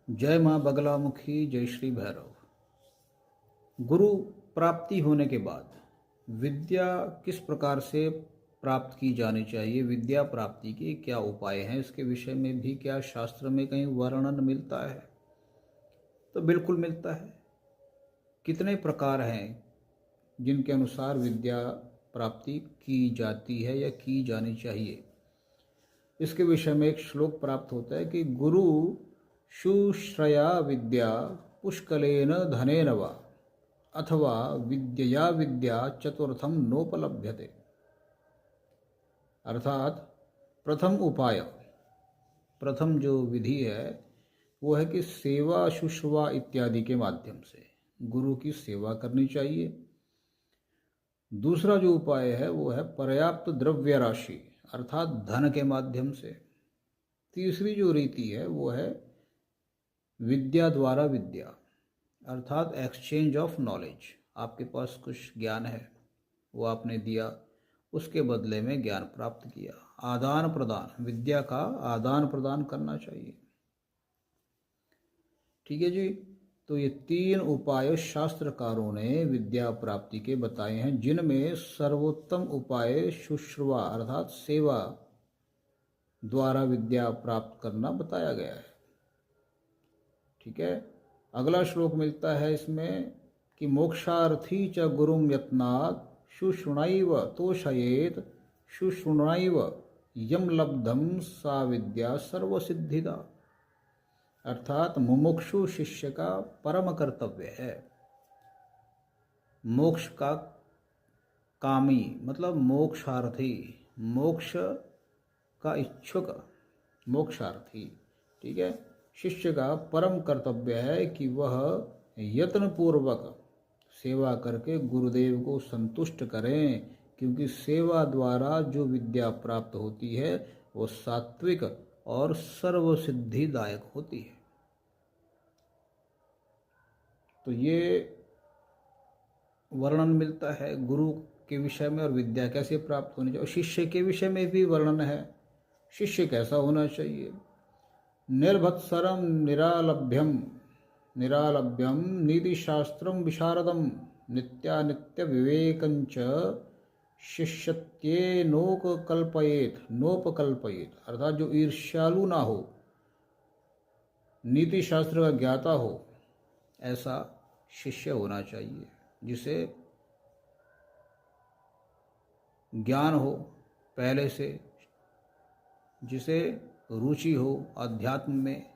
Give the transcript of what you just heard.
जय माँ बगलामुखी, जय श्री भैरव। गुरु प्राप्ति होने के बाद विद्या किस प्रकार से प्राप्त की जानी चाहिए, विद्या प्राप्ति के क्या उपाय हैं, इसके विषय में भी क्या शास्त्र में कहीं वर्णन मिलता है? तो बिल्कुल मिलता है। कितने प्रकार हैं जिनके अनुसार विद्या प्राप्ति की जाती है या की जानी चाहिए, इसके विषय में एक श्लोक प्राप्त होता है कि गुरु शुश्रया विद्या पुष्कलेन धनेन वा अथवा विद्यया विद्या चतुर्थम नोपलभ्यते। अर्थात प्रथम उपाय, प्रथम जो विधि है वो है कि सेवा शुश्रवा इत्यादि के माध्यम से गुरु की सेवा करनी चाहिए। दूसरा जो उपाय है वो है पर्याप्त द्रव्य राशि अर्थात धन के माध्यम से। तीसरी जो रीति है वो है विद्या द्वारा विद्या अर्थात एक्सचेंज ऑफ नॉलेज। आपके पास कुछ ज्ञान है, वो आपने दिया, उसके बदले में ज्ञान प्राप्त किया। आदान प्रदान, विद्या का आदान प्रदान करना चाहिए। ठीक है जी। तो ये तीन उपाय शास्त्रकारों ने विद्या प्राप्ति के बताए हैं, जिनमें सर्वोत्तम उपाय शुश्रवा अर्थात सेवा द्वारा विद्या प्राप्त करना बताया गया है। ठीक है। अगला श्लोक मिलता है इसमें कि मोक्षार्थी च गुरुम यत्नात् शुश्रुणैव तोषयेत शुश्रुणैव यम लब्धम सा विद्या सर्वसिद्धिदा। अर्थात मुमुक्षु शिष्य का परम कर्तव्य है। मोक्ष का कामी मतलब मोक्षार्थी, मोक्ष का इच्छुक मोक्षार्थी। ठीक है। शिष्य का परम कर्तव्य है कि वह यत्नपूर्वक सेवा करके गुरुदेव को संतुष्ट करें, क्योंकि सेवा द्वारा जो विद्या प्राप्त होती है वो सात्विक और सर्वसिद्धिदायक होती है। तो ये वर्णन मिलता है गुरु के विषय में और विद्या कैसे प्राप्त होनी चाहिए। शिष्य के विषय में भी वर्णन है, शिष्य कैसा होना चाहिए। निर्भत्सरम निरालभ्यम निरालभ्यम नीतिशास्त्रम विशारदम नित्यानित्य विवेकंच नोपकल्पयेत। अर्थात जो ईर्ष्यालु ना हो, नीति शास्त्र का ज्ञाता हो, ऐसा शिष्य होना चाहिए, जिसे ज्ञान हो पहले से, जिसे रुचि हो अध्यात्म में,